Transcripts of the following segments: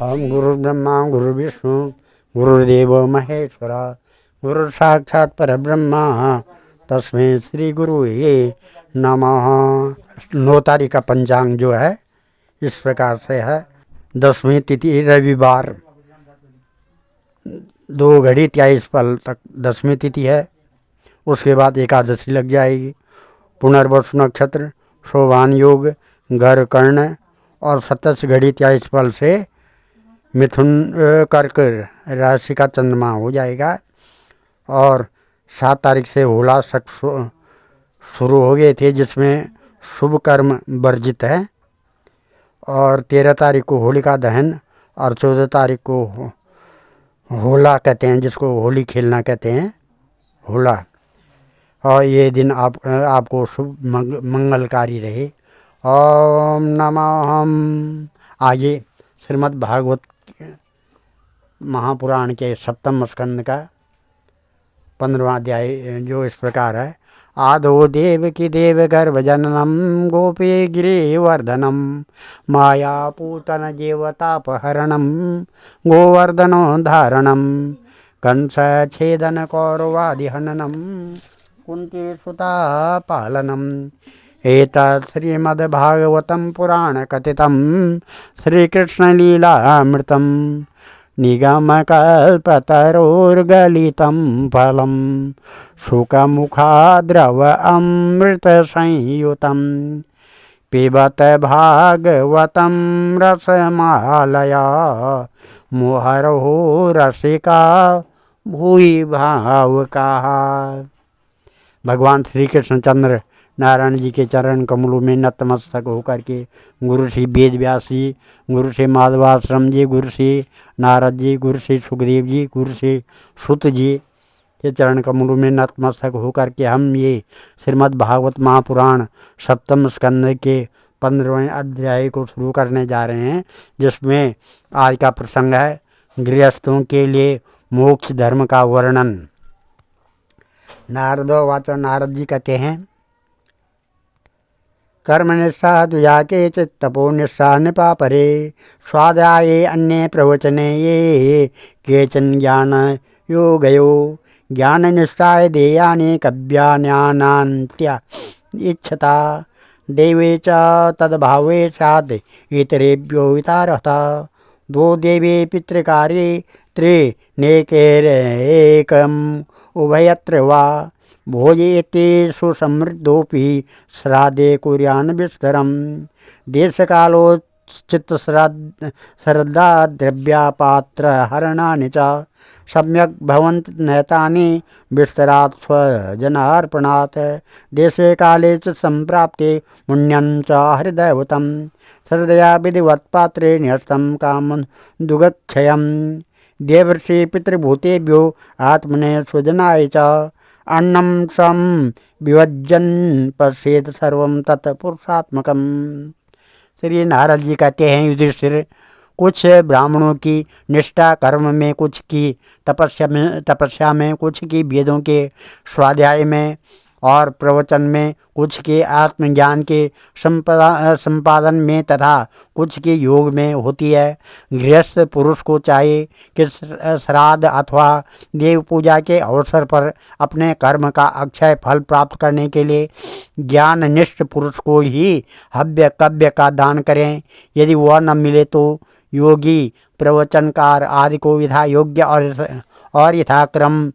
हम गुरु ब्रह्मा गुरु विष्णु गुरुदेव महेश्वर गुरु साक्षात परब्रह्मा तस्मै श्री गुरु नमः। 9 तारीख का पंचांग जो है इस प्रकार से है। 10वीं तिथि रविवार 2:23 तक 10वीं तिथि है। उसके बाद एकादशी लग जाएगी। पुनर्वसु नक्षत्र, शोभान योग, घर कर्ण और 27:23 से मिथुन कर्क राशि का चंद्रमा हो जाएगा। और 7 तारीख से होला शक शुरू हो गए थे, जिसमें शुभ कर्म वर्जित है। और 13 तारीख को होलिका दहन और 14 तारीख को होला कहते हैं, जिसको होली खेलना कहते हैं, होला। और ये दिन आपको शुभ मंगलकारी रहे। ओम नमः। आगे श्रीमद् भागवत महापुराण के 7वें स्कंद का 15वां अध्याय जो इस प्रकार है। आदो देवकी देव गर्भ जननम गोपी गिरिवर्धनम माया पूतन जेवतापहरणम गोवर्धनो धारणम कंस छेदन कौरवादि हननम कुंती सुता पालनम। एतत् श्रीमद्भागवतं पुराण कथितं श्रीकृष्णलीलामृतं निगमकल्पतरोर्गलितं फलं शुकमुखाद्रव अमृतसंयुतं पिबत भागवतं रसमालया मुहुर्हो रसिका भूरि भावुकाः। भगवान श्री कृष्णचंद्र नारायण जी के चरण कमलों में नतमस्तक होकर के गुरु श्री वेद व्यास जी, गुरु श्री माधवाश्रम जी, गुरु श्री नारद जी, गुरु श्री सुखदेव जी, गुरु श्री सुत जी के चरण कमलों में नतमस्तक होकर के हम ये श्रीमद् भागवत महापुराण 7वें स्कंद के 15वें अध्याय को शुरू करने जा रहे हैं, जिसमें आज का प्रसंग है गृहस्थों के लिए मोक्ष धर्म का वर्णन। नारदो वाचो, नारद जी कहते हैं, कर्म निष्ठा दुजा के चित तपो निष्ठा निपा परे स्वाध्याये अन्य प्रवचने ये केचन ज्ञान योगयो ज्ञान निष्ठाय देयानि कव्यान्यान्त्य इच्छता देवे च तद्भावे स्यात् इतरेभ्यो वितारः। 2 देवे पितृकार्ये त्रिनेकेरेकम् उभयत्र वा भोजेते सुसमृद्धोऽपि श्राद्धे कुर्यान् विस्तरम्। देशकालोचित श्रद्धा द्रव्यापात्रहरणानि च सम्यक् भवन्ति नैतानि विस्तरात् स्वजनार्पणात्। देशे काले च सम्प्राप्ते पुण्यं च हृदयवतं श्रद्धया विधिवत्पात्रे न्यस्तं कामं दुःखक्षयम्। देवर्षि पितृभूतेभ्यो आत्मने स्वजनाय च अन्नं सम विभज्जन् पश्येत सर्वं तत् पुरुषात्मकम्। श्री नारद जी कहते हैं, युधिष्ठिर, कुछ ब्राह्मणों की निष्ठा कर्म में, कुछ की तपस्या में, कुछ की वेदों के स्वाध्याय में और प्रवचन में, कुछ के आत्मज्ञान के संपादन में तथा कुछ के योग में होती है। गृहस्थ पुरुष को चाहिए कि श्राद्ध अथवा देव पूजा के अवसर पर अपने कर्म का अक्षय फल प्राप्त करने के लिए ज्ञाननिष्ठ पुरुष को ही हव्य कव्य का दान करें। यदि वह न मिले तो योगी प्रवचनकार आदि को यथा योग्य और यथाक्रम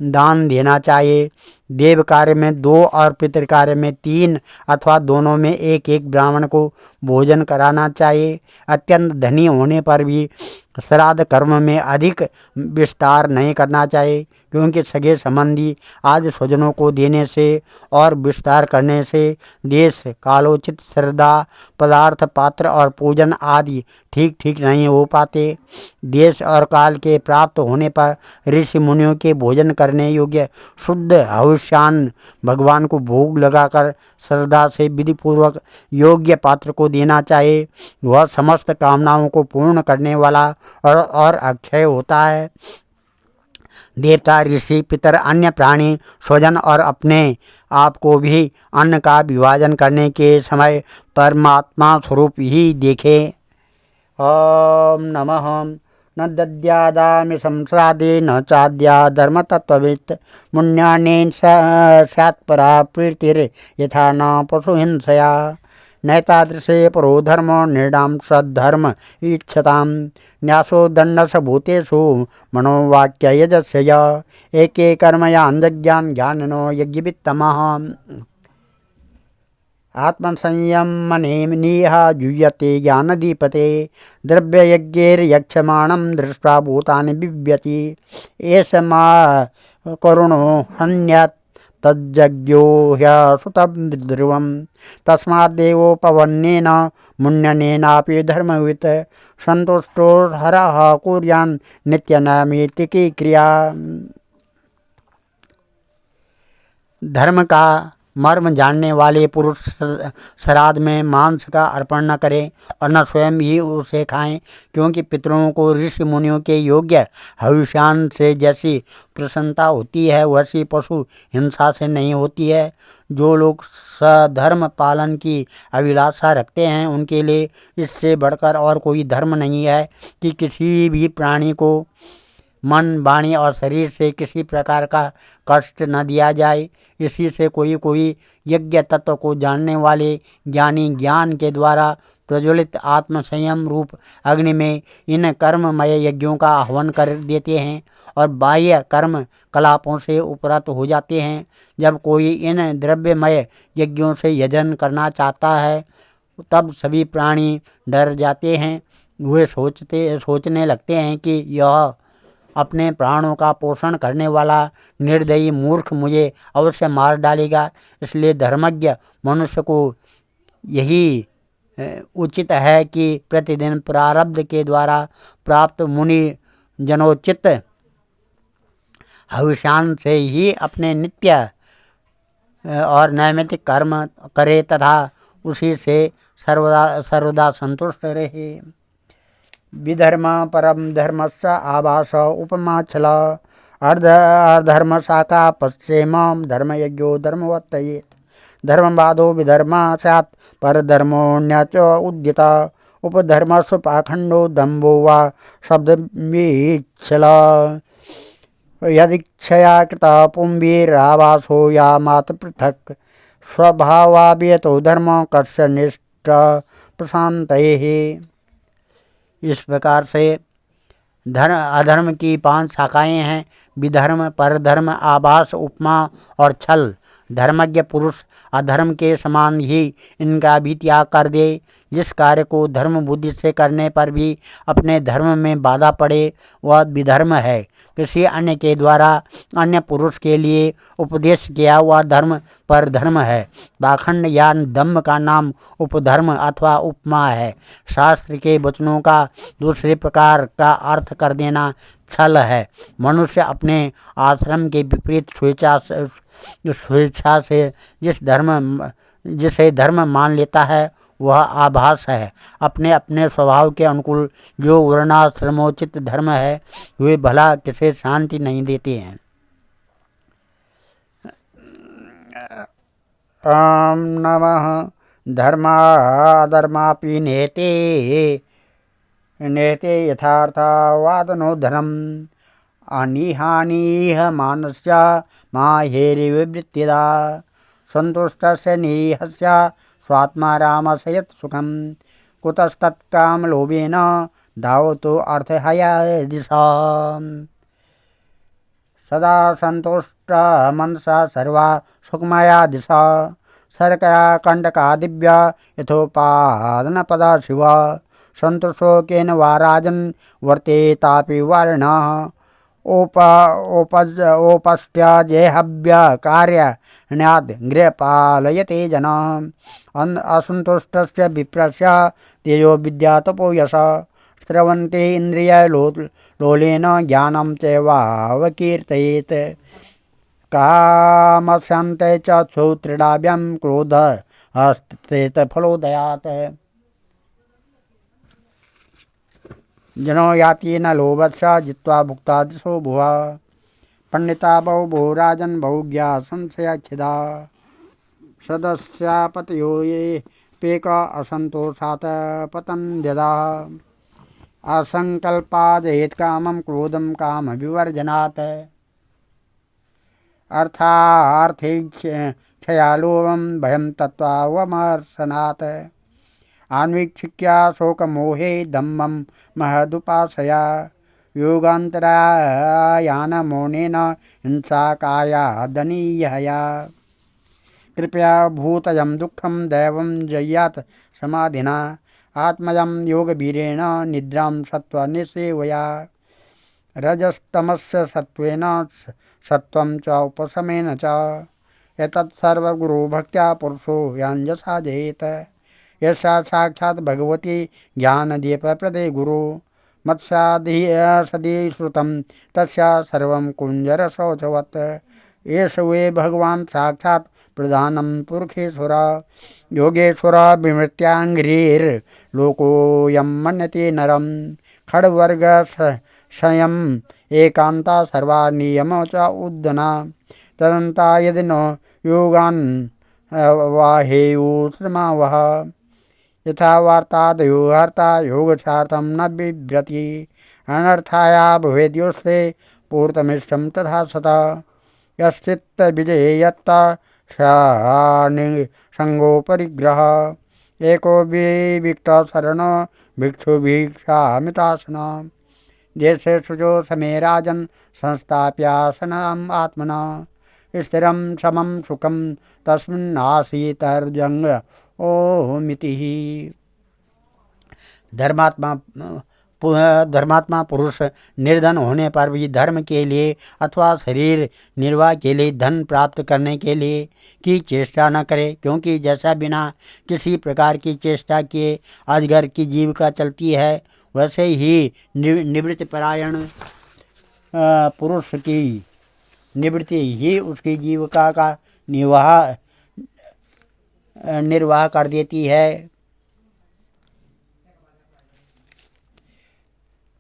दान देना चाहिए। देव कार्य में 2 और पितृ कार्य में 3 अथवा दोनों में 1 ब्राह्मण को भोजन कराना चाहिए। अत्यंत धनी होने पर भी श्राद्ध कर्म में अधिक विस्तार नहीं करना चाहिए, क्योंकि सगे संबंधी आदि स्वजनों को देने से और विस्तार करने से देश कालोचित श्रद्धा पदार्थ पात्र और पूजन आदि ठीक नहीं हो पाते। देश और काल के प्राप्त होने पर ऋषि मुनियों के भोजन करने योग्य शुद्ध हविष्यान्न भगवान को भोग लगाकर श्रद्धा से विधिपूर्वक योग्य पात्र को देना चाहिए। वह समस्त कामनाओं को पूर्ण करने वाला और अक्षय होता है। देवता, ऋषि, पितर, अन्य प्राणी, स्वजन और अपने आप को भी अन्न का विभाजन करने के समय परमात्मा स्वरूप ही देखें ॐ नमः न दद्यादामि संसादे न चाद्या धर्मतत्त्ववित् पुण्यानेन स्यात्परा प्रीतिर्यथा न पशुहिंसया नैतादृशे परो धर्मो नृणां सद्धर्म ईक्षतां न्यासो दण्डस भूतेषु मनोवाक्ययजस्य य एके कर्मयान्यज्ञान ज्ञानिनो यज्ञवित्तमः आत्मसंयमनेमिह जुह्यते ज्ञानदीपते द्रव्ययज्ञैर्यक्षमाणं दृष्ट्वा भूतानि बिभ्यति एष मा करुणो हन्यात् तज्जज्ञो ह्यसुतं ध्रुवं तस्माद्देवोपवन्नेन मुण्यनेनापि धर्मवित् सन्तुष्टो हरः कुर्यान् नित्यनैमित्तिकी क्रिया। धर्म का मर्म जानने वाले पुरुष श्राद्ध में मांस का अर्पण न करें और न स्वयं ही उसे खाएं, क्योंकि पितरों को ऋषि मुनियों के योग्य हविष्यान से जैसी प्रसन्नता होती है वैसी पशु हिंसा से नहीं होती है। जो लोग सधर्म पालन की अभिलाषा रखते हैं उनके लिए इससे बढ़कर और कोई धर्म नहीं है कि किसी भी प्राणी को मन, वाणी और शरीर से किसी प्रकार का कष्ट न दिया जाए। इसी से कोई यज्ञ तत्व को जानने वाले ज्ञानी ज्ञान के द्वारा प्रज्वलित आत्म संयम रूप अग्नि में इन कर्ममय यज्ञों का आह्वान कर देते हैं और बाह्य कर्म कलापों से उपरत हो जाते हैं। जब कोई इन द्रव्यमय यज्ञों से यजन करना चाहता है तब सभी प्राणी डर जाते हैं। वे सोचने लगते हैं कि यह अपने प्राणों का पोषण करने वाला निर्दयी मूर्ख मुझे अवश्य मार डालेगा। इसलिए धर्मज्ञ मनुष्य को यही उचित है कि प्रतिदिन प्रारब्ध के द्वारा प्राप्त मुनि जनोचित हविष्यान से ही अपने नित्य और नैमित्तिक कर्म करे तथा उसी से सर्वदा संतुष्ट रहे। विधर्म परम धर्मस्य आभास उपमाचल अर्धर्म शाखा पश्चेम धर्मयज्ञो धर्मवत्तयेत् धर्मवादो विधर्म स्यात् परधर्मोऽन्यच्च उद्यत उपधर्मस्व पाखंडो दम्भो वा शब्दमीच्छल यदीक्षया कृता पुंभिराभासो यामात् पृथक् स्वभावाभियतो धर्म कस्य निष्ठ प्रशान्तैः। इस प्रकार से अधर्म की 5 शाखाएं हैं: विधर्म, परधर्म, आभास, उपमा और छल। धर्मज्ञ पुरुष अधर्म के समान ही इनका भी त्याग कर दे। जिस कार्य को धर्म बुद्धि से करने पर भी अपने धर्म में बाधा पड़े वह विधर्म है। किसी अन्य के द्वारा अन्य पुरुष के लिए उपदेश किया हुआ धर्म परधर्म है। पाखंड या दम्भ का नाम उपधर्म अथवा उपमा है। शास्त्र के वचनों का दूसरे प्रकार का अर्थ कर देना छल है। मनुष्य अपने आश्रम के विपरीत स्वेच्छा से जिसे धर्म मान लेता है वह आभास है। अपने अपने स्वभाव के अनुकूल जो वर्णाश्रमोचित धर्म है वे भला किसे शांति नहीं देते हैं। ओम नमः धर्माधर्मापि नेते यथार्थवादनो धर्म अनिहानिह मानस्य माहेरिविवृत्तिदा संतुष्टस्य निरीहस्य स्वात्मा रामसयत् सुखम कुतस्तत्कामलोभेन धावतो अर्थहया दिशा सदा संतुष्ट मनसा सर्वा सुखमया दिशा शर्करा कंडका दिव्य यथोपादन पदा शिवा संतोषो केन वा राजन वर्तेतापि वर्ण ओपस्त्य जेहव्य कार्य न्याद गृहपालयते जन असंतुष्टस्य विप्रस्य तेजो विद्या तपो यश स्रवन्ते इंद्रिय लोलेन ज्ञानं चैवावकीर्तयेत् कामशान्ते च क्षुत्रिडाभ्यं क्रोध हस्तेत फलोदयात् जनो याति न लोभत्सा जित्वा भुक्ता दिशो भुवा पंडिता बहु राजन बहुज्ञा संशयाच्छिदा सदस्या पतयो ये पेक असंतोषात पतन यदा असंकल्पादेत कामं क्रोधं काम विवर्जनात् अर्थार्थेच्छया भयं तत्त्वावमर्शनात् आन्वीक्षिक्या शोकमोहे धम्मं महदुपासया योगान्तरायानमौनेन हिंसा काया दनीयया कृपया भूतजं दुःखं दैवं जय्यात् समाधिना आत्मजं योगवीरेण निद्रां सत्त्वनिसेवया रजस्तमस्य सत्त्वेन सत्त्वं च उपशमेन च एतत् सर्वगुरुभक्त्या पुरुषो यांजसा जयेत यस्या साक्षात् भगवती ज्ञानदीपप्रदे गुरु मत्स्यादि श्रुतं तस्या सर्वं कुञ्जरशौचवत् एष वे भगवान् साक्षात् प्रधानं पुरुषेश्वर योगेश्वर विमृत्याङ्घ्रिर्लोकोऽयं मन्यते नरं खड्वर्ग संयम एकान्ता सर्वा नियम च उद्दना तदन्ता यदि न योगान् वाहेयुश्रमावह यथा वार्तादयो हर्ता योगशार्थं न बिभ्रति अनर्थाया भवेद्योस्ते पूर्तमिष्टं तथा सता यश्चित्तविजयेयत्त संगोपरिग्रह एको विविक्तशरण भिक्षुभिक्षामितासन देशे शुचो समे राजन् संस्थाप्यासनम् आत्मना स्थिरं समं सुखं तस्मिन्नासीतर्जंग ओमिति। धर्मात्मा पुरुष निर्धन होने पर भी धर्म के लिए अथवा शरीर निर्वाह के लिए धन प्राप्त करने के लिए की चेष्टा न करे, क्योंकि जैसा बिना किसी प्रकार की चेष्टा किए अजगर की जीविका चलती है, वैसे ही निवृत्तिपरायण पुरुष की निवृत्ति ही उसकी जीविका का निर्वाह कर देती है।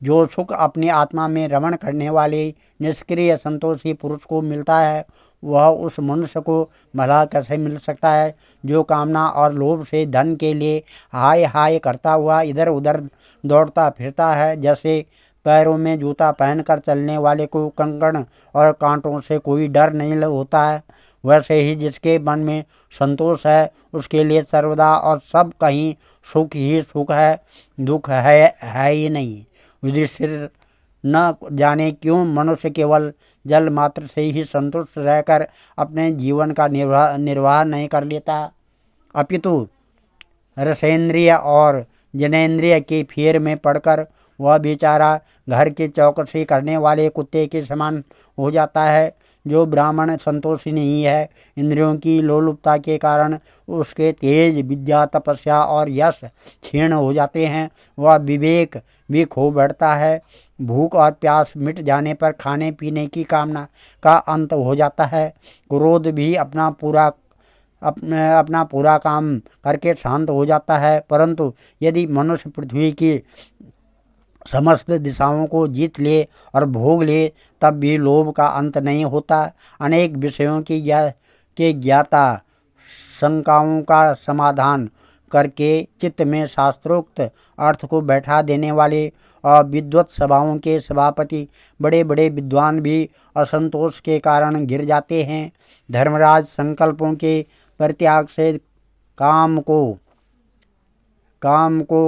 जो सुख अपनी आत्मा में रमण करने वाले निष्क्रिय संतोषी पुरुष को मिलता है, वह उस मनुष्य को भला कैसे मिल सकता है जो कामना और लोभ से धन के लिए हाय हाय करता हुआ इधर उधर दौड़ता फिरता है। जैसे पैरों में जूता पहनकर चलने वाले को कंकड़ और कांटों से कोई डर नहीं होता है, वैसे ही जिसके मन में संतोष है उसके लिए सर्वदा और सब कहीं सुख ही सुख है, दुख है ही नहीं। युधिष्ठिर न जाने क्यों मनुष्य केवल जल मात्र से ही संतुष्ट रहकर अपने जीवन का निर्वाह नहीं कर लेता, अपितु रसेंद्रिय और जनेन्द्रिय के फेर में पड़कर वह बेचारा घर की चौकसी करने वाले कुत्ते के समान हो जाता है। जो ब्राह्मण संतोषी नहीं है, इंद्रियों की लोलुपता के कारण उसके तेज विद्या तपस्या और यश क्षीण हो जाते हैं, वह विवेक भी खो बैठता है। भूख और प्यास मिट जाने पर खाने पीने की कामना का अंत हो जाता है। क्रोध भी अपना पूरा काम करके शांत हो जाता है। परंतु यदि मनुष्य पृथ्वी की समस्त दिशाओं को जीत ले और भोग ले, तब भी लोभ का अंत नहीं होता। अनेक विषयों की ज्ञाता शंकाओं का समाधान करके चित्त में शास्त्रोक्त अर्थ को बैठा देने वाले और विद्वत सभाओं के सभापति बड़े बड़े विद्वान भी असंतोष के कारण गिर जाते हैं। धर्मराज संकल्पों के परित्याग से काम को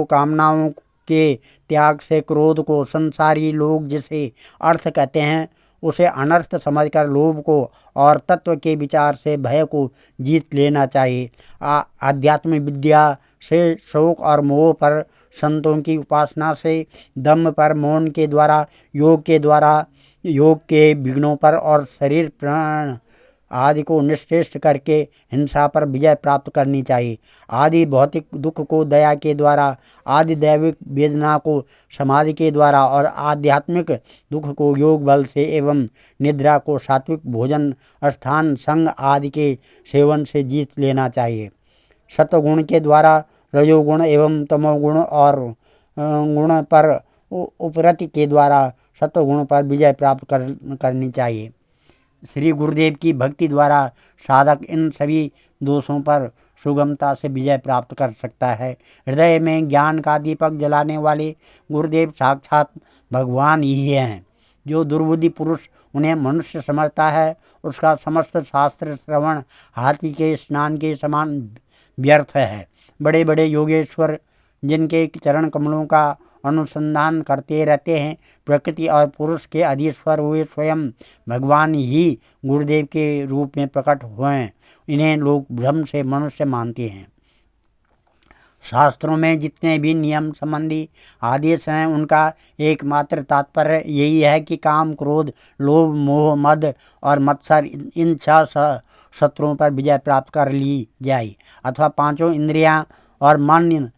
कामनाओं के त्याग से क्रोध को, संसारी लोग जिसे अर्थ कहते हैं उसे अनर्थ समझकर लोभ को और तत्व के विचार से भय को जीत लेना चाहिए। आध्यात्मिक विद्या से शोक और मोह पर, संतों की उपासना से दम्भ पर, मौन के द्वारा योग के विघ्नों पर और शरीर प्राण आदि को निश्चेष्ट करके हिंसा पर विजय प्राप्त करनी चाहिए। आदि भौतिक दुख को दया के द्वारा, आदि दैविक वेदना को समाधि के द्वारा और आध्यात्मिक दुख को योग बल से एवं निद्रा को सात्विक भोजन, स्थान, संग आदि के सेवन से जीत लेना चाहिए। सत्वगुण के द्वारा रजोगुण एवं तमोगुण और गुण पर उपरति के द्वारा सत्वगुण पर विजय प्राप्त करनी चाहिए। श्री गुरुदेव की भक्ति द्वारा साधक इन सभी दोषों पर सुगमता से विजय प्राप्त कर सकता है। हृदय में ज्ञान का दीपक जलाने वाले गुरुदेव साक्षात भगवान ही हैं। जो दुर्बुद्धि पुरुष उन्हें मनुष्य समझता है, उसका समस्त शास्त्र श्रवण हाथी के स्नान के समान व्यर्थ है। बड़े बड़े योगेश्वर जिनके चरण कमलों का अनुसंधान करते रहते हैं, प्रकृति और पुरुष के अधीश्वर हुए स्वयं भगवान ही गुरुदेव के रूप में प्रकट हुए। इन्हें लोग भ्रम से मनुष्य मानते हैं। शास्त्रों में जितने भी नियम संबंधी आदेश हैं, उनका एकमात्र तात्पर्य यही है कि काम, क्रोध, लोभ, मोह, मद और मत्सर इन 6 शत्रुओं पर विजय प्राप्त कर ली जाए, अथवा 5 इंद्रियां और मन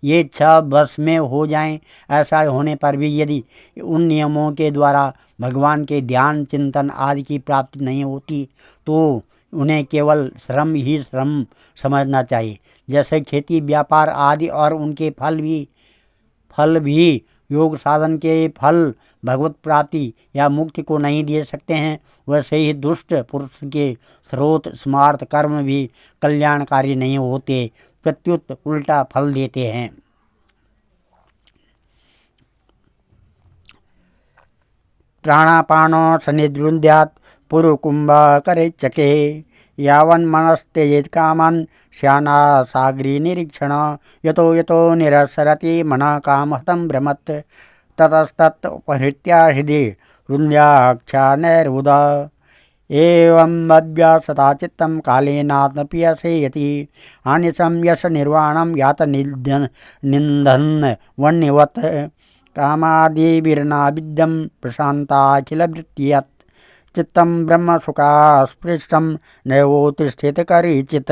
ये 6 बस में हो जाएं। ऐसा होने पर भी यदि उन नियमों के द्वारा भगवान के ध्यान, चिंतन आदि की प्राप्ति नहीं होती, तो उन्हें केवल श्रम ही श्रम समझना चाहिए। जैसे खेती, व्यापार आदि और उनके फल भी योग साधन के फल भगवत प्राप्ति या मुक्ति को नहीं दे सकते हैं, वैसे ही दुष्ट पुरुष के स्रोत स्मार्थ कर्म भी कल्याणकारी नहीं होते, प्रत्युत उल्टा फल देते हैं। प्राणापानो सनिद्रुन्द्यात् पुरुकुंभ करे चके यावन् मनस्तेजेत् कामन् श्याना सागरी निरीक्षण यतो यतो निरसरति मनः कामहतं भ्रमत् ततस्तत् उपहृत्य हृदि रुन्द्याक्षा नैर्बुध एवं अभ्यासता चित्तं कालेनात्मपि यशेयति आनिशं यश निर्वाणं यात निन्दन् वह्निवत् कामादिभिर्नाविद्यं प्रशान्ताखिलवृत्तियत् चित्तं ब्रह्मसुखास्पृष्टं नैवोत्तिष्ठेत करिचित्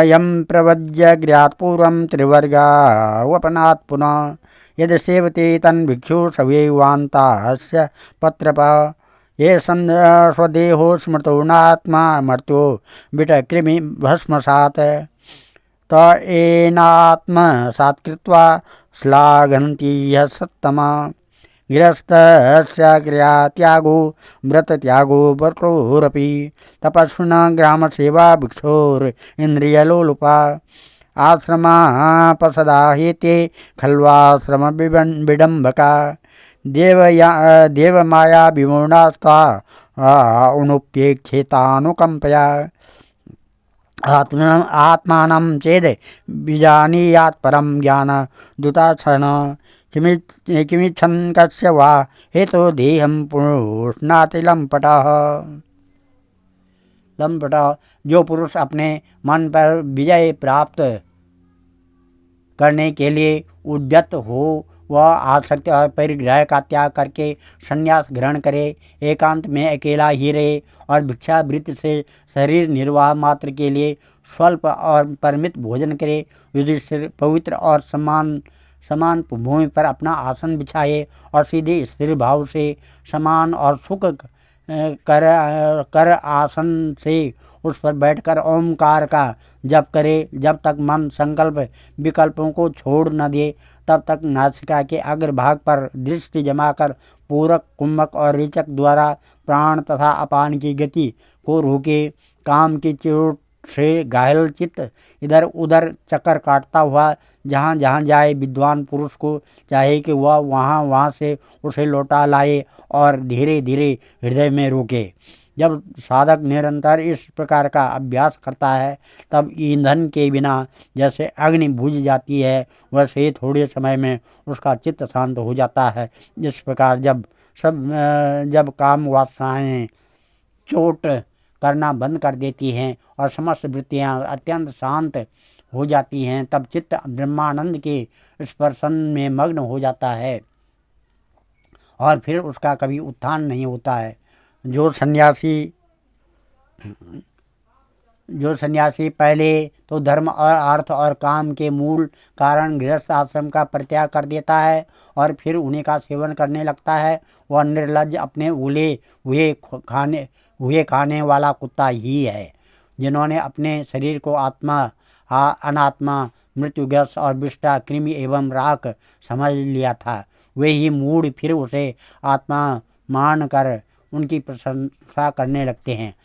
यं प्रवज्य गृहात् पूर्वं त्रिवर्गावपनात् पुनः यद् सेवते तन्भिक्षु सवैवान्तास्य पत्रप ये स्वदेहो स्मृतो नात्मा मर्त्यो विटकृमि भस्मसात् त एनात्मसात् कृत्वा श्लाघन्ति यः सत्तमा गृहस्थस्य गृहत्यागो व्रतत्यागो वर्तोरपि तपस्विनः ग्रामसेवा भिक्षोरिन्द्रियलोलुपा आश्रमापसदा हेते खल्वाश्रमविडम्बका देवमाया विमूढास्ता अनुप्येक्षेतानुकम्पया आत्मानं चेद विजानीयात् परं ज्ञान दुताक्षण किमिच्छन् कस्य वा हेतो देहं पुष्णाति लम्पटः। जो पुरुष अपने मन पर विजय प्राप्त करने के लिए उद्यत हो, वह आसक्ति और परिग्रह का त्याग करके संन्यास ग्रहण करे, एकांत में अकेला ही रहे और भिक्षावृत्ति से शरीर निर्वाह मात्र के लिए स्वल्प और परिमित भोजन करे। युधिष्ठिर पवित्र और समान भूमि पर अपना आसन बिछाए और सीधे स्थिर भाव से समान और सुख कर आसन से उस पर बैठकर ओमकार का जप करे। जब तक मन संकल्प विकल्पों को छोड़ न दे, तब तक नासिका के अग्रभाग पर दृष्टि जमाकर पूरक, कुंभक और रेचक द्वारा प्राण तथा अपान की गति को रोके। काम की चोट से घायल चित्त इधर उधर चक्कर काटता हुआ जहाँ जहाँ जाए, विद्वान पुरुष को चाहे कि वह वहाँ से उसे लौटा लाए और धीरे धीरे हृदय में रोके। जब साधक निरंतर इस प्रकार का अभ्यास करता है, तब ईंधन के बिना जैसे अग्नि बुझ जाती है, वैसे थोड़े समय में उसका चित्त शांत हो जाता है। इस प्रकार जब काम वासनाएं चोट करना बंद कर देती हैं और समस्त वृत्तियाँ अत्यंत शांत हो जाती हैं, तब चित्त ब्रह्मानंद के स्पर्शन में मग्न हो जाता है और फिर उसका कभी उत्थान नहीं होता है। जो सन्यासी पहले तो धर्म और अर्थ और काम के मूल कारण गृहस्थ आश्रम का परित्याग कर देता है और फिर उन्हीं का सेवन करने लगता है, वह निर्लज्ज अपने उले हुए खाने वाला कुत्ता ही है। जिन्होंने अपने शरीर को आत्मा, अनात्मा, मृत्युग्रस्त और विष्टा, कृमि एवं राख समझ लिया था, वे ही मूढ़ फिर उसे आत्मा मान कर उनकी प्रशंसा करने लगते हैं।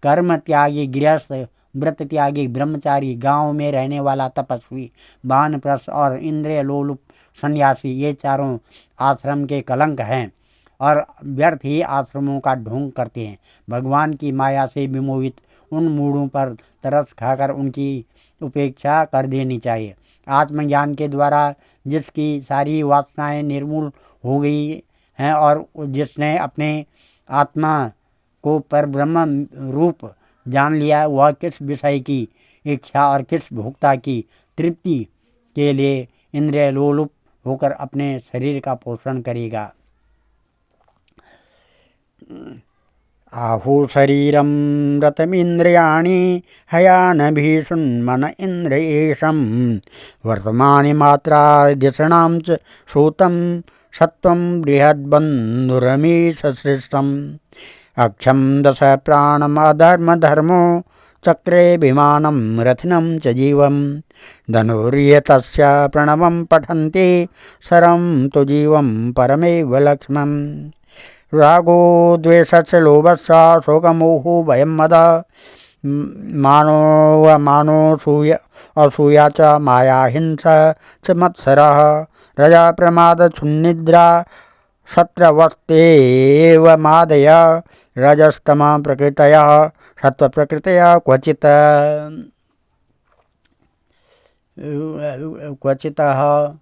कर्म त्यागी गृहस्थ, व्रत त्यागी ब्रह्मचारी, गांव में रहने वाला तपस्वी, वानप्रस्थ और इंद्रिय लोलुप सन्यासी, ये चारों आश्रम के कलंक हैं और व्यर्थ ही आश्रमों का ढोंग करते हैं। भगवान की माया से विमोहित उन मूढ़ों पर तरस खाकर उनकी उपेक्षा कर देनी चाहिए। आत्मज्ञान के द्वारा जिसकी सारी वासनाएं निर्मूल हो गई हैं और जिसने अपने आत्मा को परब्रह्म रूप जान लिया, वह किस विषय की इच्छा और किस भोक्ता की तृप्ति के लिए इंद्रिय लोलुप होकर अपने शरीर का पोषण करेगा। आहु शरीरं रतमिन्द्रियाणि हयानभीषुन्मन इन्द्रियेशं वर्तमानि मात्रा दिशणां च श्रुतं सत्वं बृहद्बन्धुरमीशसृष्टम् अक्षं दश प्राणमधर्मधर्मो चक्रे विमानं रथिनं च जीवं धनुर्यतस्य प्रणवं पठन्ति सरं तु जीवं परमेव लक्ष्मम् रागो द्वेषश्च लोभश्च शोकमोहो भयं मद असूया च माया हिंसा च मत्सरः रजा प्रमादच्छुन्निद्रा शत्रवस्तेव मादय रजस्तमा प्रकृतयः सत्त्वप्रकृतयः क्वचितः।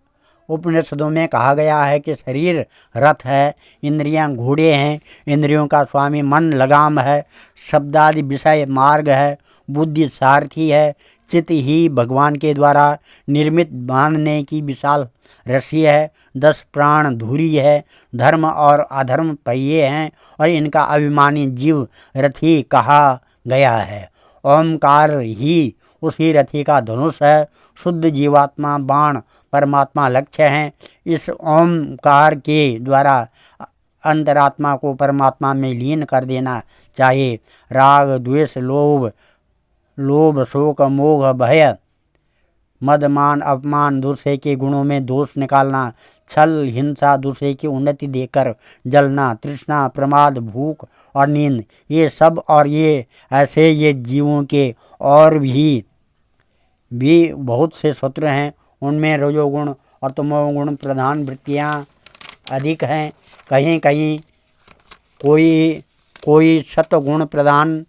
उपनिषदों में कहा गया है कि शरीर रथ है, इंद्रियां घोड़े हैं, इंद्रियों का स्वामी मन लगाम है, शब्दादि विषय मार्ग है, बुद्धि सारथी है, चित्त ही भगवान के द्वारा निर्मित बांधने की विशाल रस्सी है, 10 प्राण धुरी है, धर्म और अधर्म पहिए हैं और इनका अभिमानी जीव रथी कहा गया है। ओमकार ही उसी रथी का धनुष है, शुद्ध जीवात्मा बाण परमात्मा लक्ष्य हैं। इस ओमकार के द्वारा अंतरात्मा को परमात्मा में लीन कर देना चाहिए। राग द्वेष लोभ शोक मोह भय मद मान अपमान, दूसरे के गुणों में दोष निकालना, छल हिंसा, दूसरे की उन्नति देकर जलना, तृष्णा प्रमाद भूख और नींद, ये सब और ये ऐसे ये जीवों के और भी बहुत से शत्रु हैं। उनमें रजोगुण और तमोगुण प्रधान वृत्तियाँ अधिक हैं। कहीं कहीं कोई सत्वगुण प्रधान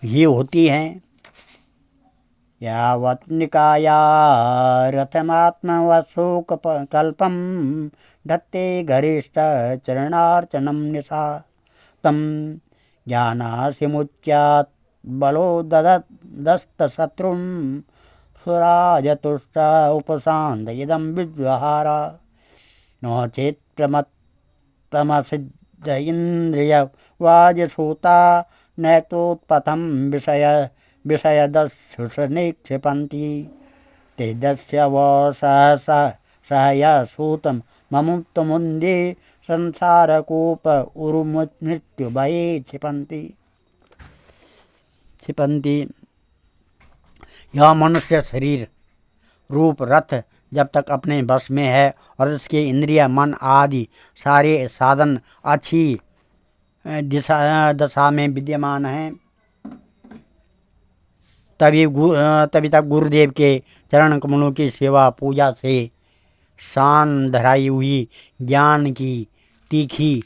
ही होती हैं। यावत् निकाया रथमात्मवशोक कल्पम धत्ते गरिष्ठ चरणार्चनम निशा तम ज्ञानासिमुच्यात् बलो ददस्त शत्रुं स्वराजतुष्ट उपशांत इदं विद्वहारा नो चेत् प्रमत्तमसिद्ध इंद्रिय वाजसूता नैतोत्पथं विषयदशुषनिक्षिपन्ति तेजस्य व सहयसूतं ममुक्तमुन्दे संसारकूप उरुमृत्युभये क्षिपन्ति। यह मनुष्य शरीर रूप रथ जब तक अपने बस में है और उसके इंद्रिय मन आदि सारे साधन अच्छी दशा में विद्यमान हैं, तभी तक गुरुदेव के चरण कमलों की सेवा पूजा से शान धराई हुई ज्ञान की तीखी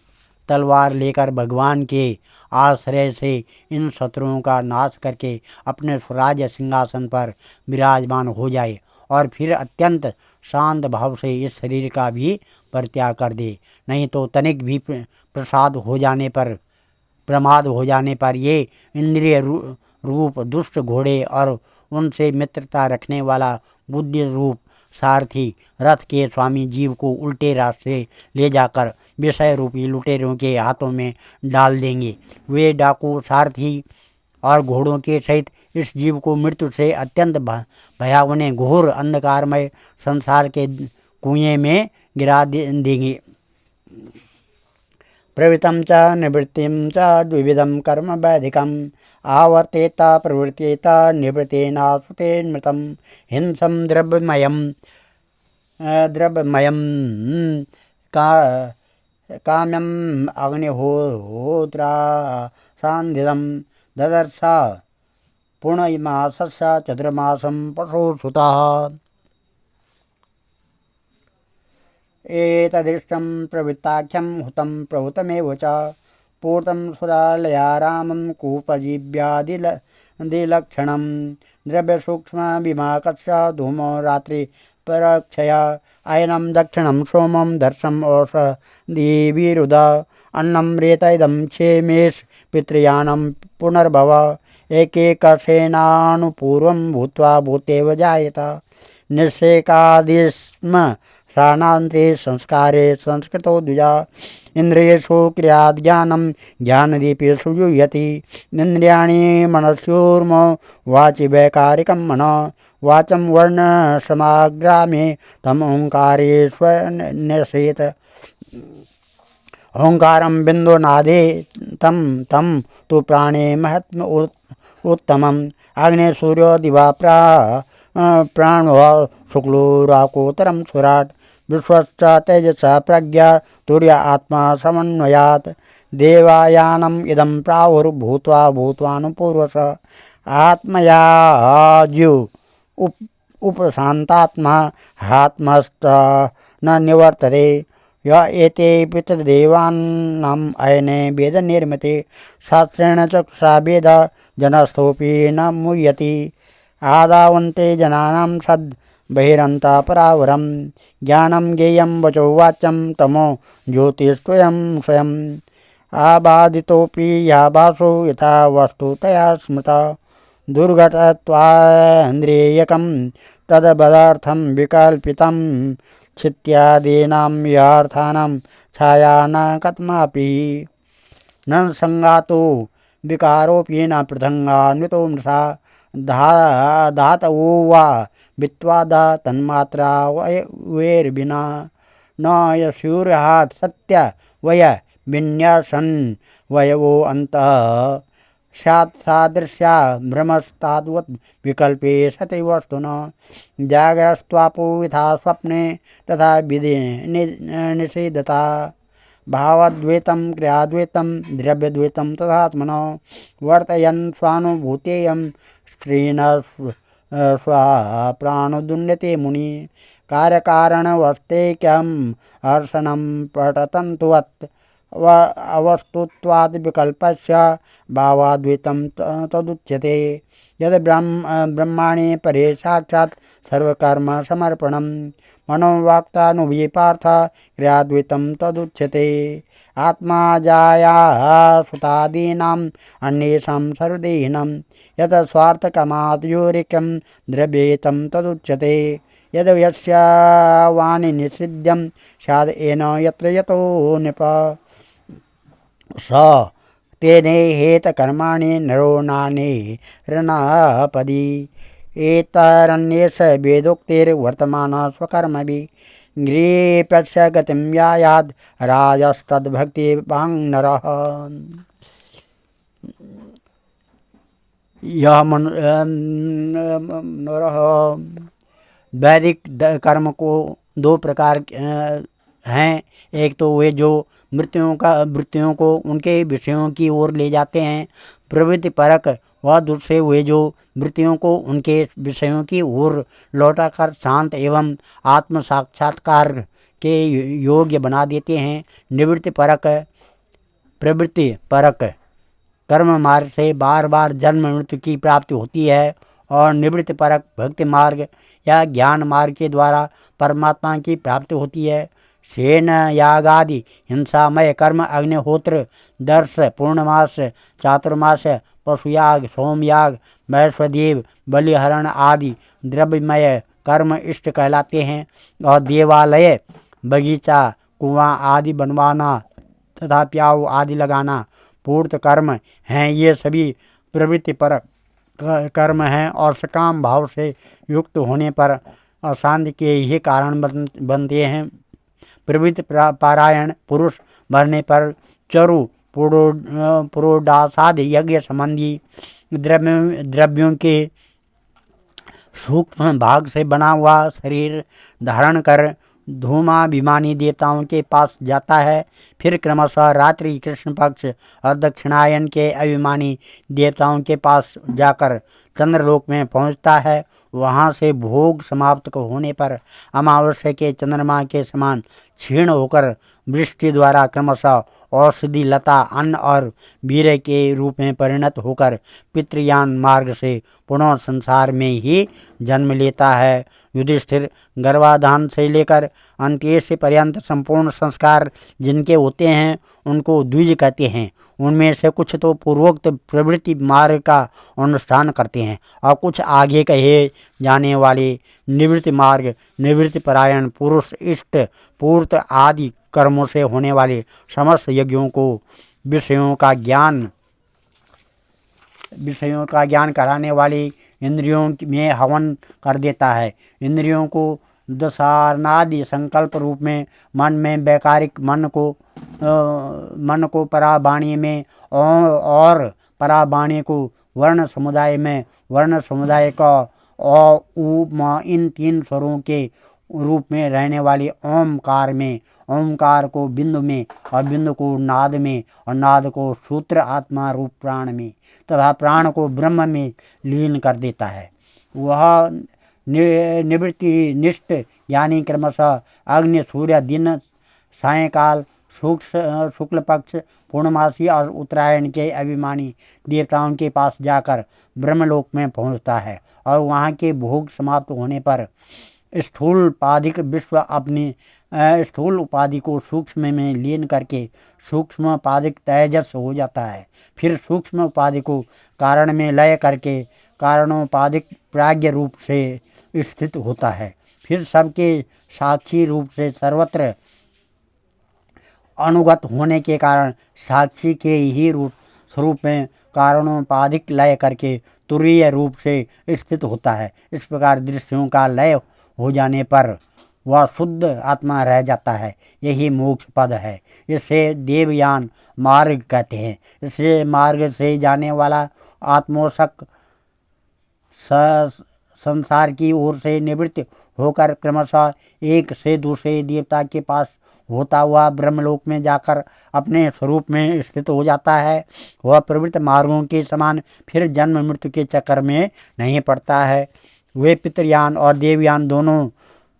तलवार लेकर भगवान के आश्रय से इन शत्रुओं का नाश करके अपने स्वराज्य सिंहासन पर विराजमान हो जाए और फिर अत्यंत शांत भाव से इस शरीर का भी परित्याग कर दे। नहीं तो तनिक भी प्रमाद हो जाने पर ये इंद्रिय रूप दुष्ट घोड़े और उनसे मित्रता रखने वाला बुद्धि रूप सारथी रथ के स्वामी जीव को उल्टे रास्ते ले जाकर विषय रूपी लुटेरों के हाथों में डाल देंगे। वे डाकू सारथी और घोड़ों के सहित इस जीव को मृत्यु से अत्यंत भयावह घोर अंधकारमय संसार के कुएं में गिरा देंगे। प्रवृत्तं च निवृत्तिं च द्विविधं कर्म वैधिकम् आवर्तेत प्रवृत्तेत निवृत्तेनाश्रुतेन्मृतं हिंसं द्रव्यमयं काम्यम् अग्निहोत्रा सान्धिदं ददर्श पूर्णमासस्य चतुर्मासं पशुसुतः। एतदिष्टं प्रवृत्ताख्यं हुतं प्रहुतमेव च पूर्तं सुरालया रामं कूपजीव्यादिलक्षणं द्रव्यसूक्ष्मविमाकस्य धूमो रात्रिपरक्षया अयनं दक्षिणं सोमं दर्शम् औषधीविरुद अन्नं रेत इदं क्षेमेश पितृयानं पुनर्भव एकैकसेनानुपूर्वं भूत्वा भूतेव जायत निःशेकादिस्म प्राणान्ते संस्कारे संस्कृतो द्विजा इन्द्रियेषु क्रियाज्ञानं ज्ञानदीपेषु युह्यति इन्द्रियाणि मनस्योर्मो वाचि वैकारिकं मनः वाचं वर्णसमाग्रामे तम ओङ्कारेष्वन्यसेत ओङ्कारं बिन्दुनादे तं तं तु प्राणे महत्म उत्तमम् अग्ने सूर्यो दिवा प्राणो शुक्लोराकोत्तरं सुराट विश्वश्च तेजसा प्रज्ञा तुर्य आत्मा समन्वयात् देवायानम् इदं प्राहुर्भूत्वा भूत्वानुपूर्वश आत्मयाजु उपशान्तात्मा आत्मस्त न निवर्तते य एते पितृदेवानाम् अयने वेद निर्मिते शास्त्रेण चक्षुषा वेद जनस्थोऽपि न मुह्यति आदावन्ते जनानां सद् बहिरन्तः परावरं ज्ञानं ज्ञेयं वचो वाच्यं तमो ज्योतिस्त्वयं स्वयम् आबाधितोऽपि याभासो यथा वस्तुतया स्मृता दुर्घटत्वान्द्रियकं तद्पदार्थं विकल्पितं छित्यादीनां यार्थानां छाया न कथमापि न संगातो विकारोऽपि न पृथङ्गान्वितो मृषा धातवो वा वित्वादा तन्मात्रा वैर्विना न यशूर्हात् सत्य वय विन्यासन् वयवो अन्तः स्यात् सादृश्या भ्रमस्ताद्वत् विकल्पे सति वस्तुना जागरस्त्वापो यथा स्वप्ने तथा विधि निषेधता भावद्वैतं क्रियाद्वैतं द्रव्यद्वैतं तथात्मनो वर्तयन् स्वानुभूतेयं स्त्रीण स्वाप्राणोदुन्यते मुनि कार्यकारणवस्तैक्यं हर्षणं पठतन्तुवत् अवस्तुत्वाद् विकल्पस्य भावाद्वैतं तदुच्यते यद् ब्रह्माणि परे साक्षात् सर्वकर्म समर्पणं मनोवाक्तानुभूपार्थ क्रियाद्वैतं तदुच्यते आत्मा जाया सुतादीनाम् अन्येषां सर्वदेहिनं यत् स्वार्थकमाद्योरिकं द्रव्येतं तदुच्यते यद् यस्य वाणि निषिध्यं स्याद् येन यत्र यतो नृप स तेनेहेत कर्माणि नरो नानेरनापदि एतरन्येष वेदोक्तिर्वर्तमानः स्वकर्मभिः गृहीप्स्य गतिं यायाद् राजस्तद्भक्तिवान् नरः। यह नरः वैदिक कर्म को दो प्रकार हैं। एक तो वे जो वृत्तियों को उनके विषयों की ओर ले जाते हैं प्रवृत्ति परक, वह दूसरे वे जो वृत्तियों को उनके विषयों की ओर लौटाकर शांत एवं आत्म साक्षात्कार के योग्य बना देते हैं। निवृत्ति परक प्रवृत्ति परक कर्म मार्ग से बार बार जन्म मृत्यु की प्राप्ति होती है और निवृत्ति परक भक्ति मार्ग या ज्ञान मार्ग के द्वारा परमात्मा की प्राप्ति होती है। सेन यागादि हिंसामय कर्म अग्निहोत्र दर्श पूर्णमास चातुर्मास पशुयाग सोमयाग वैश्वदेव बलिहरण आदि द्रव्यमय कर्म इष्ट कहलाते हैं। और देवालय बगीचा कुआं आदि बनवाना तथा प्याऊ आदि लगाना पूर्त कर्म हैं। ये सभी प्रवृत्ति पर कर्म हैं और सकाम भाव से युक्त होने पर अशांति के ही कारण बनते हैं। प्रवृत्ति पारायण पुरुष मरने पर चरु पुरोडासादि यज्ञ संबंधी द्रव्यों के सूक्ष्म भाग से बना हुआ शरीर धारण कर धूमाभिमानी देवताओं के पास जाता है। फिर क्रमशः रात्रि कृष्ण पक्ष और दक्षिणायन के अभिमानी देवताओं के पास जाकर चंद्रलोक में पहुंचता है। वहां से भोग समाप्त होने पर अमावस्या के चंद्रमा के समान क्षीण होकर वृष्टि द्वारा क्रमशः औषधि लता अन्न और वीर्य के रूप में परिणत होकर पितृयान मार्ग से पुनः संसार में ही जन्म लेता है। युधिष्ठिर गर्भाधान से लेकर अंत्येष्टि पर्यंत संपूर्ण संस्कार जिनके होते हैं उनको द्विज कहते हैं। उनमें से कुछ तो पूर्वोक्त प्रवृत्ति मार्ग का अनुष्ठान करते हैं और कुछ आगे कहे जाने वाले निवृत्ति मार्ग, निवृत्ति परायण पुरुष, इष्ट पूर्त आदि कर्मों से होने वाले समस्त यज्ञों को विषयों का ज्ञान कराने वाली इंद्रियों में हवन कर देता है। इंद्रियों को दशारणादि संकल्प रूप में मन में वैकारिक मन को पराबाणी में और पराबाणी को वर्ण समुदाय में, वर्ण समुदाय का अ उ म इन तीन स्वरों के रूप में रहने वाली ओमकार में, ओमकार को बिंदु में और बिंदु को नाद में और नाद को सूत्र आत्मा रूप प्राण में तथा प्राण को ब्रह्म में लीन कर देता है। वह निवृत्ति निष्ठ यानी क्रमशः अग्नि, सूर्य, दिन, सायंकाल, शुक्ल पक्ष, पूर्णमासी और उत्तरायण के अभिमानी देवताओं के पास जाकर ब्रह्मलोक में पहुंचता है और वहां के भोग समाप्त होने पर स्थूल पादिक विश्व अपनी स्थूल उपाधि को सूक्ष्म में लीन करके सूक्ष्म पादिक तेजस हो जाता है। फिर सूक्ष्म उपाधि को कारण में लय करके कारणोपाधिक प्राज्ञ रूप से स्थित होता है। फिर सबके साक्षी रूप से सर्वत्र अनुगत होने के कारण साक्षी के ही स्वरूप में कारणोपाधिक लय करके तुरीय रूप से स्थित होता है। इस प्रकार दृश्यों का लय हो जाने पर वह शुद्ध आत्मा रह जाता है। यही मोक्ष पद है। इसे देवयान मार्ग कहते हैं। इसे मार्ग से जाने वाला आत्मोषक संसार की ओर से निवृत्त होकर क्रमशः एक से दूसरे देवता के पास होता हुआ ब्रह्मलोक में जाकर अपने स्वरूप में स्थित हो जाता है। वह प्रवृत्त मार्गों के समान फिर जन्म मृत्यु के चक्कर में नहीं पड़ता है। वे पितृयान और देवयान दोनों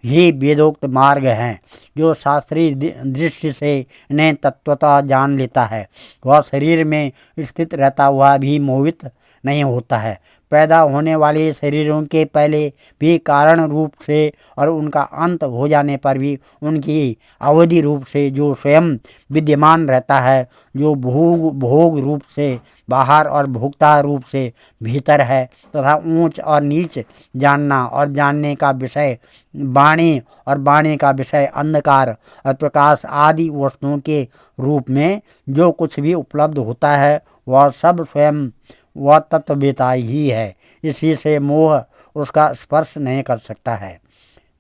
ही वेदोक्त मार्ग हैं। जो शास्त्रीय दृष्टि से इन्हें तत्वतः जान लेता है वह शरीर में स्थित रहता हुआ भी मोहित नहीं होता है। पैदा होने वाले शरीरों के पहले भी कारण रूप से और उनका अंत हो जाने पर भी उनकी अवधि रूप से जो स्वयं विद्यमान रहता है, जो भोग रूप से बाहर और भोक्ता रूप से भीतर है तथा ऊंच और नीच जानना और जानने का विषय वाणी और वाणी का विषय अंधकार और प्रकाश आदि वस्तुओं के रूप में जो कुछ भी उपलब्ध होता है वह सब स्वयं वह तत्ववेता ही है। इसी से मोह उसका स्पर्श नहीं कर सकता है।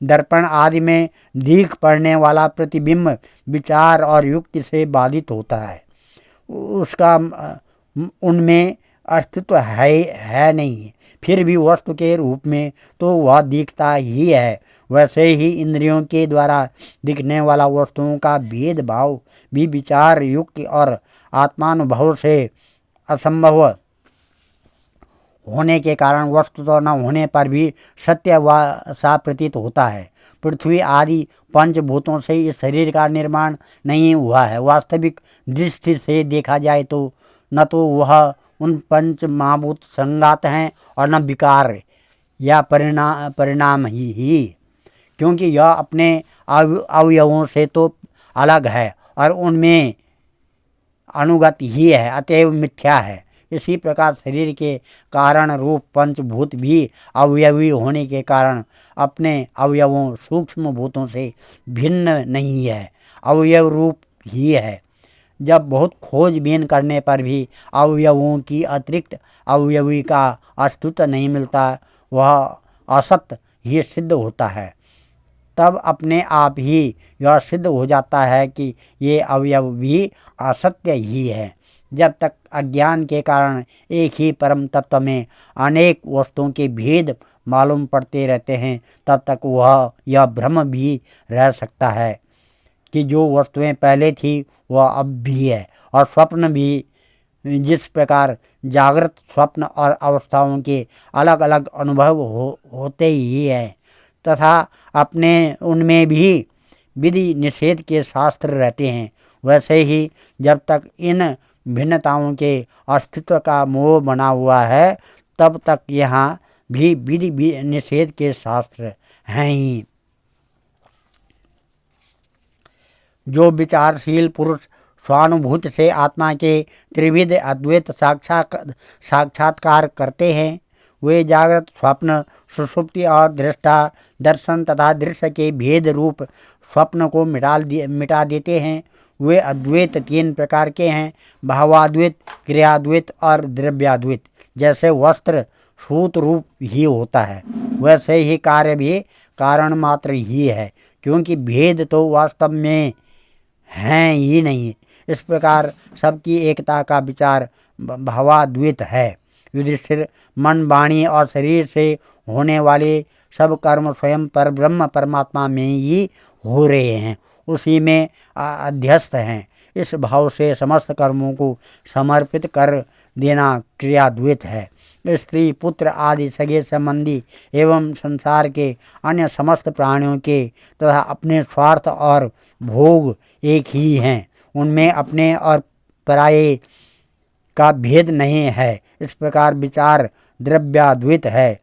दर्पण आदि में दीख पड़ने वाला प्रतिबिंब विचार और युक्ति से बाधित होता है। उसका उनमें अस्तित्व है नहीं, फिर भी वस्तु के रूप में तो वह दिखता ही है। वैसे ही इंद्रियों के द्वारा दिखने वाला वस्तुओं का भेदभाव भी विचार युक्ति और आत्मानुभव से असंभव होने के कारण वस्तु तो न होने पर भी सत्य व सा प्रतीत होता है। पृथ्वी आदि पंचभूतों से इस शरीर का निर्माण नहीं हुआ है। वास्तविक दृष्टि से देखा जाए तो न तो वह उन पंच महाभूत संगात हैं और न विकार या परिणाम ही, क्योंकि यह अपने अवयवों से तो अलग है और उनमें अनुगत ही है, अतएव मिथ्या है। इसी प्रकार शरीर के कारण रूप पंचभूत भी अवयवी होने के कारण अपने अवयवों सूक्ष्म भूतों से भिन्न नहीं है, अवयव रूप ही है। जब बहुत खोजबीन करने पर भी अवयवों की अतिरिक्त अवयवी का अस्तित्व नहीं मिलता, वह असत ही सिद्ध होता है। तब अपने आप ही यह सिद्ध हो जाता है कि ये अवयव भी असत्य ही है। जब तक अज्ञान के कारण एक ही परम तत्व में अनेक वस्तुओं के भेद मालूम पड़ते रहते हैं, तब तक वह यह भ्रम भी रह सकता है कि जो वस्तुएं पहले थी वह अब भी है। और स्वप्न भी जिस प्रकार जागृत स्वप्न और अवस्थाओं के अलग अलग अनुभव होते ही हैं, तथा अपने उनमें भी विधि निषेध के शास्त्र रहते हैं, वैसे ही जब तक इन भिन्नताओं के अस्तित्व का मोह बना हुआ है, तब तक यहाँ भी विधि निषेध के शास्त्र हैं ही। जो विचारशील पुरुष स्वानुभूति से आत्मा के त्रिविध अद्वैत साक्षात्कार करते हैं, वे जागृत स्वप्न सुषुप्ति और दृष्टा दर्शन तथा दृश्य के भेद रूप स्वप्न को मिटा देते हैं। वे अद्वैत तीन प्रकार के हैं, भावाद्वैत, क्रियाद्वैत और द्रव्याद्वैत। जैसे वस्त्र सूत रूप ही होता है, वैसे ही कार्य भी कारण मात्र ही है, क्योंकि भेद तो वास्तव में हैं ही नहीं। इस प्रकार सबकी एकता का विचार भावाद्वैत है। युधिष्ठिर, मन वाणी और शरीर से होने वाले सब कर्म स्वयं पर ब्रह्म परमात्मा में ही हो रहे हैं, उसी में अध्यस्त हैं। इस भाव से समस्त कर्मों को समर्पित कर देना क्रियाद्वैत है। स्त्री पुत्र आदि सगे संबंधी एवं संसार के अन्य समस्त प्राणियों के तथा अपने स्वार्थ और भोग एक ही हैं, उनमें अपने और पराये का भेद नहीं है। इस प्रकार विचार द्रव्याद्वैत है।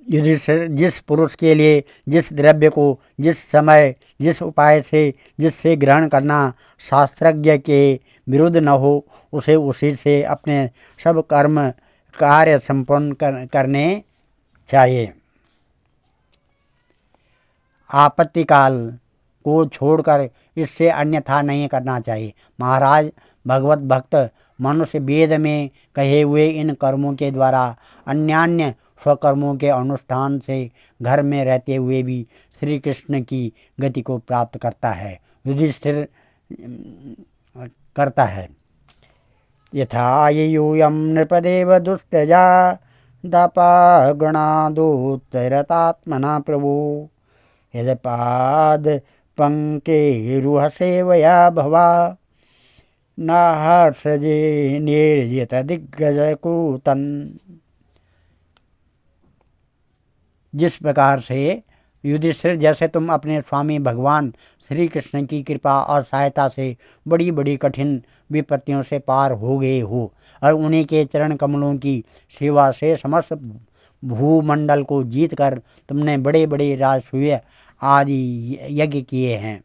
युधिष्ठिर, जिस पुरुष के लिए जिस द्रव्य को जिस समय जिस उपाय से जिससे ग्रहण करना शास्त्रज्ञ के विरुद्ध न हो, उसे उसी से अपने सब कर्म कार्य संपन्न करने चाहिए। आपत्ति काल को छोड़कर इससे अन्यथा नहीं करना चाहिए। महाराज, भगवत भक्त मनुष्य वेद में कहे हुए इन कर्मों के द्वारा अन्यान्य स्वकर्मों के अनुष्ठान से घर में रहते हुए भी श्री कृष्ण की गति को प्राप्त करता है। युधिष्ठिर करता है। यथा यूयम नृपदेव दुस्तजा दपा गणादोत्तरतात्मना प्रभु यदपाद पंके रूह सेवया भवा न हर्षजे निर्जित दिग्गज कुरुतन। जिस प्रकार से युधिष्ठिर, जैसे तुम अपने स्वामी भगवान श्री कृष्ण की कृपा और सहायता से बड़ी बड़ी कठिन विपत्तियों से पार हो गए हो और उन्हीं के चरण कमलों की सेवा से समस्त भूमंडल को जीतकर तुमने बड़े बड़े राजसूय आदि यज्ञ किए हैं।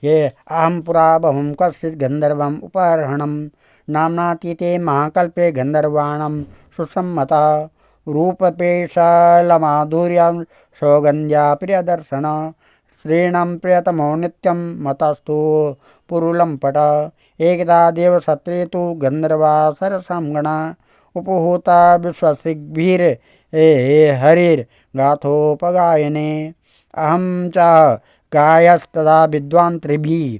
ये अहम पुरा बहुम कश्चित् गंधर्वम उपहरणम नाम्नातीते महाकल्पे गंधर्वाणम सुसम्मता रूपपेशलमाधुर्यं सौगंध्या प्रियदर्शन श्रीणं प्रियतमो नित्यं मतस्तु पुरुलंपट एकदा देवसत्रे तु गंधर्वा सरसंगणा उपहूता विश्वसिग्भिर हरिर्गाथोपगायने अहं च गायस्तदा विद्वान् त्रिभिः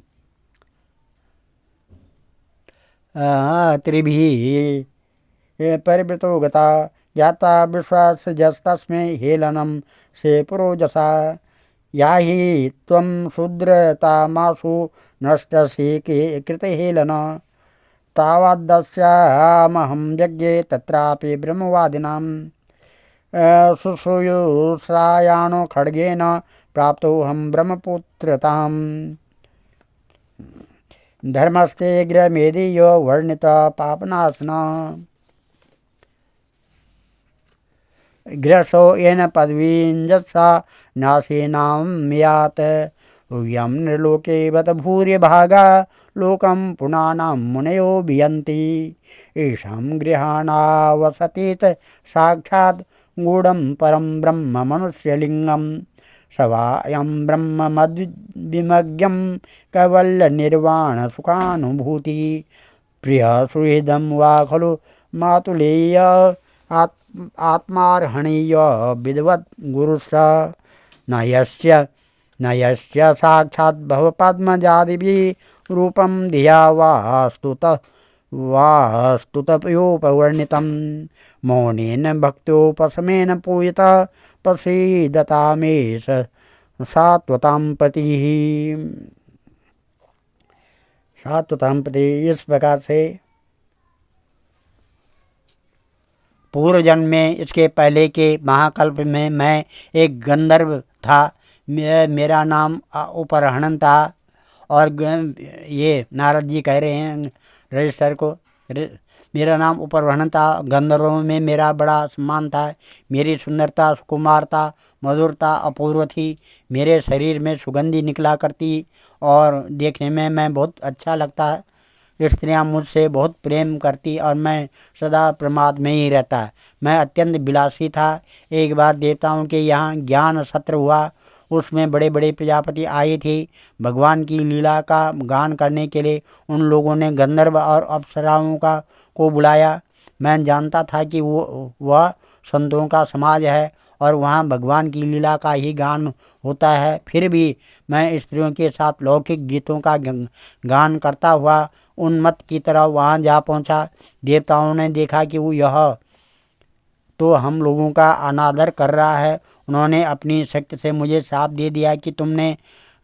परिवृतो गता जाता विश्वासजस्तस्मै हेलनं से पुरोजसा या हि त्वं शूद्रतामासु नष्टसि कृतहेलन तावद्दस्यामहं यज्ञे तत्रापि ब्रह्मवादिनां शुश्रूषायाणो खड्गेन प्राप्तोऽहं ब्रह्मपुत्रताम्। धर्मस्ते गृहमेदीयो वर्णित पापनाशनः गृहसो येन पदवीञ्जसा नाशीनां यात् यं नृलोके बत भूर्यभागा लोकं पुनानां मुनयो भियन्ति येषां गृहाणावसतीत साक्षात् गूढं परं ब्रह्म मनुष्यलिङ्गं सवायं ब्रह्ममद्विमज्ञं कैवल्यनिर्वाणसुखानुभूति प्रियसुहृदं वा खलु मातुलेय आत्मार्हणीय विद्वद् गुरुश्च न यस्य साक्षात् भवपद्मजादिभिः रूपं धिया वा स्तुतः वास्तुतपयोपवर्णितं मौनेन भक्त्योपशमेन पूयिता प्रसीदतामेष सात्वतां पतिः। सात्वतां पति। इस प्रकार से पूर्व जन्म में, इसके पहले के महाकल्प में मैं एक गंधर्व था। मेरा नाम उपरहणन था। और ये नारद जी कह रहे हैं रजिस्टर को, मेरा नाम उपरहणन था। गंधर्वों में मेरा बड़ा सम्मान था। मेरी सुंदरता, सुकुमारता, मधुरता अपूर्व थी। मेरे शरीर में सुगंधी निकला करती और देखने में मैं बहुत अच्छा लगता। स्त्रियां मुझसे बहुत प्रेम करती और मैं सदा प्रमाद में ही रहता। मैं अत्यंत विलासी था। एक बार देवताओं के यहाँ ज्ञान सत्र हुआ। उसमें बड़े बड़े प्रजापति आए थे। भगवान की लीला का गान करने के लिए उन लोगों ने गंधर्व और अप्सराओं को बुलाया। मैं जानता था कि वह संतों का समाज है और वहाँ भगवान की लीला का ही गान होता है। फिर भी मैं स्त्रियों के साथ लौकिक गीतों का गान करता हुआ उन्मत्त की तरह वहाँ जा पहुँचा। देवताओं ने देखा कि वो यह तो हम लोगों का अनादर कर रहा है। उन्होंने अपनी शक्ति से मुझे शाप दे दिया कि तुमने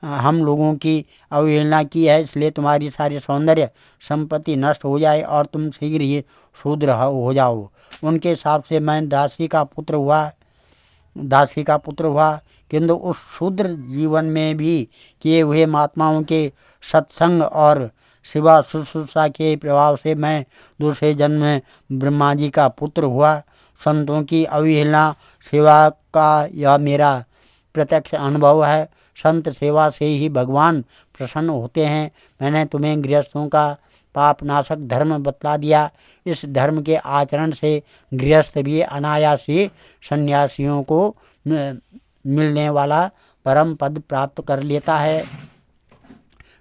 हम लोगों की अवहेलना की है, इसलिए तुम्हारी सारी सौंदर्य संपत्ति नष्ट हो जाए और तुम शीघ्र ही शूद्र हो जाओ। उनके शाप से मैं दासी का पुत्र हुआ। किंतु उस शूद्र जीवन में भी किए हुए महात्माओं के सत्संग और शिवा शुश्रूषा के प्रभाव से मैं दूसरे जन्म में ब्रह्मा जी का पुत्र हुआ। संतों की अवहेलना सेवा का यह मेरा प्रत्यक्ष अनुभव है। संत सेवा से ही भगवान प्रसन्न होते हैं। मैंने तुम्हें गृहस्थों का पापनाशक धर्म बतला दिया। इस धर्म के आचरण से गृहस्थ भी अनायास ही सन्यासियों को मिलने वाला परम पद प्राप्त कर लेता है।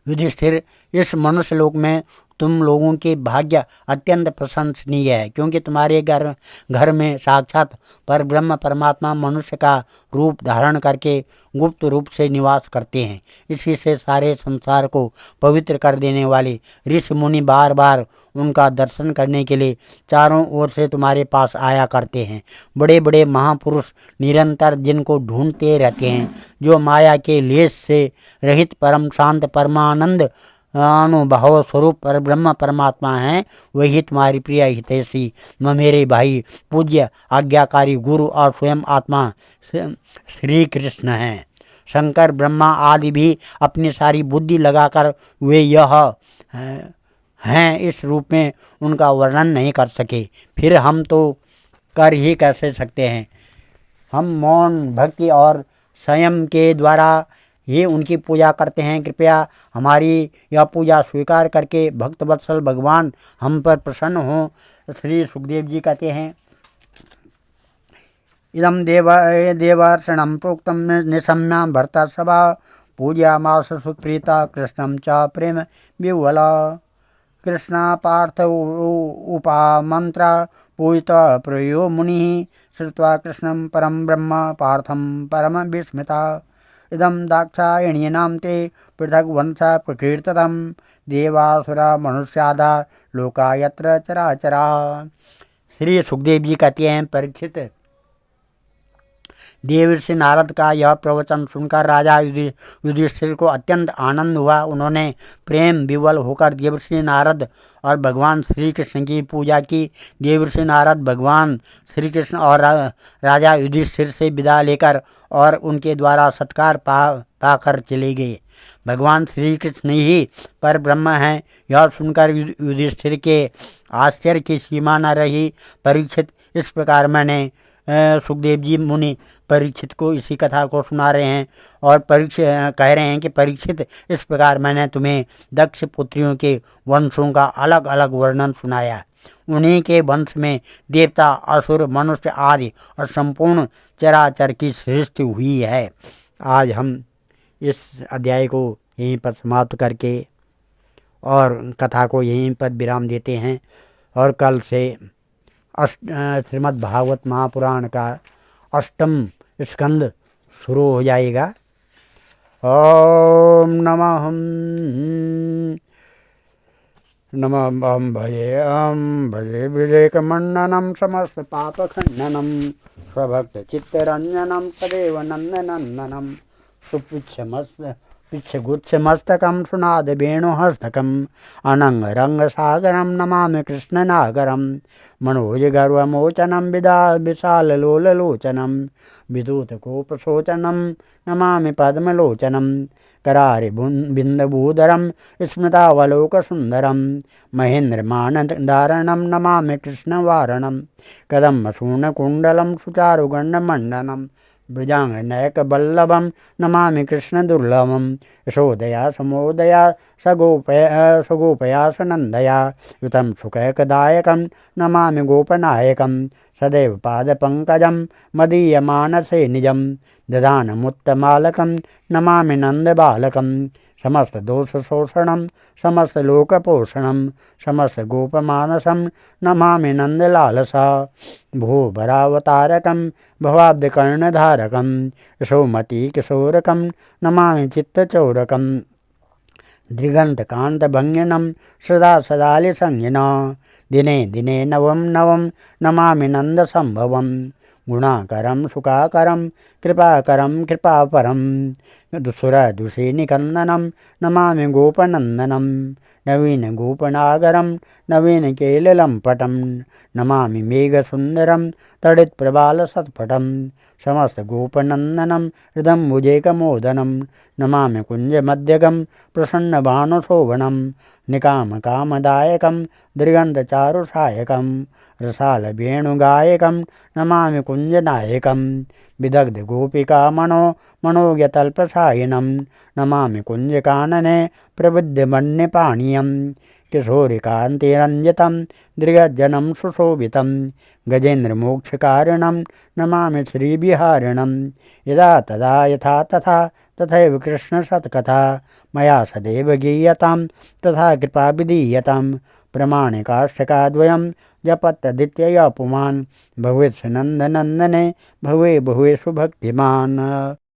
युधिष्ठिर, इस मनुष्य लोक में तुम लोगों के भाग्य अत्यंत प्रशंसनीय है, क्योंकि तुम्हारे घर में साक्षात पर ब्रह्म परमात्मा मनुष्य का रूप धारण करके गुप्त रूप से निवास करते हैं। इसी से सारे संसार को पवित्र कर देने वाले ऋषि मुनि बार बार उनका दर्शन करने के लिए चारों ओर से तुम्हारे पास आया करते हैं। बड़े बड़े महापुरुष निरंतर जिनको ढूंढते रहते हैं, जो माया के लेस से रहित परम शांत परमानंद अनुभव स्वरूप पर ब्रह्म परमात्मा हैं, वही तुम्हारी प्रिय हितैषी मेरे भाई पूज्य आज्ञाकारी गुरु और स्वयं आत्मा श्री कृष्ण हैं। शंकर ब्रह्मा आदि भी अपनी सारी बुद्धि लगाकर वे यह हैं इस रूप में उनका वर्णन नहीं कर सके। फिर हम तो कर ही कैसे सकते हैं। हम मौन भक्ति और संयम के द्वारा ये उनकी पूजा करते हैं। कृपया हमारी यह पूजा स्वीकार करके भक्त वत्सल भगवान हम पर प्रसन्न हो। श्री सुखदेव जी कहते हैं, इदम देवर्षणं प्रोक्तम निशम्या भरता सभा पूज्यामास सुप्रीता कृष्णं च प्रेम विह्वला। कृष्ण पार्थ उपामंत्रा पूजित प्रयो मुनि श्रुत्वा कृष्णं परम ब्रह्म पार्थं परम विस्मिता। इदं दाक्षायणीनां ते पृथग् वंश प्रकीर्तितं देवासुरा मनुष्यादा लोका यत्र चराचरा। श्री सुखदेव जी कहते हैं, परीक्षित, देवर्षि नारद का यह प्रवचन सुनकर राजा युधिष्ठिर को अत्यंत आनंद हुआ। उन्होंने प्रेम विवल होकर देवर्षि नारद और भगवान श्री कृष्ण की पूजा की। देवर्षि नारद भगवान श्री कृष्ण और राजा युधिष्ठिर से विदा लेकर और उनके द्वारा सत्कार पाकर चले गए। भगवान श्री कृष्ण ही पर ब्रह्म हैं, यह सुनकर युधिष्ठिर के आश्चर्य की सीमा न रही। परीक्षित, इस प्रकार मैंने सुखदेव जी मुनि परीक्षित को इसी कथा को सुना रहे हैं और परीक्षित कह रहे हैं कि परीक्षित, इस प्रकार मैंने तुम्हें दक्ष पुत्रियों के वंशों का अलग अलग वर्णन सुनाया। उन्हीं के वंश में देवता, असुर, मनुष्य आदि और संपूर्ण चराचर की सृष्टि हुई है। आज हम इस अध्याय को यहीं पर समाप्त करके और कथा को यहीं पर विराम देते हैं और कल से श्रीमद् भागवत महापुराण का 8वां स्कंद शुरू हो जाएगा। ओम नमः नमः भजे विवेकमण्डनं समस्तपापखण्डनं स्वभक्तचित्तरञ्जनं सदैव नन्दनन्दनं पिच्छगुच्छमस्तकं सुनादवेणुहस्तकम् अनङ्गरङ्गसागरं नमामि कृष्णनागरं मनोजगर्वमोचनं विशाललोललोचनं विदूतकोपशोचनं नमामि पद्मलोचनं करारिबिन्दभूधरं स्मृतावलोकसुन्दरं महेन्द्रमानदारणं नमामि कृष्णवारणं कदम्बसूर्णकुण्डलं सुचारुगण्डमण्डनं ब्रजाङ्गनयकवल्लभं नमामि कृष्णदुर्लभं यशोदया समोदया सगोपया सनन्दया युतं सुखैकदायकं नमामि गोपनायकं सदैव पादपङ्कजं मदीयमानसे निजं ददानमुत्तमालकं नमामि नन्दबालकं समस्तदोषशोषणं समस्तलोकपोषणं समस्तगोपमानसं नमामि नन्दलालसा भूभरावतारकं भवाब्धकर्णधारकं यशोमतीकिशोरकं नमामि चित्तचौरकं दृगन्तकान्तभङ्गिनं सदा सदालिसंज्ञिना दिने दिने नवं नवं नमामि नन्दसम्भवं गुणाकरं सुखाकरं कृपाकरं कृपापरं सुरदुषीनिकन्दनं नमामि गोपनन्दनं नवीनगोपनागरं नवीनकेललम्पटं नमामि मेघसुन्दरं तडित्प्रबालसत्पटं समस्तगोपनन्दनं हृदम्बुजेकमोदनं नमामि कुञ्जमध्यगं प्रसन्नभानुशोभनं निकामकामदायकं दृगन्तचारुसायकं रसालवेणुगायकं नमामि कुञ्जनायकं विदग्धगोपिकामनोज्ञतल्पशायिनं नमामि कुञ्जकानने प्रबुद्धमन्यपाणीयं किशोरिकान्तिरञ्जितं दृगज्जनं सुशोभितं गजेन्द्रमोक्षकारिणं नमामि श्रीविहारिणं यदा तदा यथा तथा तथैव कृष्णसत्कथा मया सदैव गीयतां तथा कृपा विधीयतां प्रमाणिकाष्टकाद्वयं जपत्यदित्यया पुमान् भवेत् नन्दनन्दने भवे भुवेषु भक्तिमान्।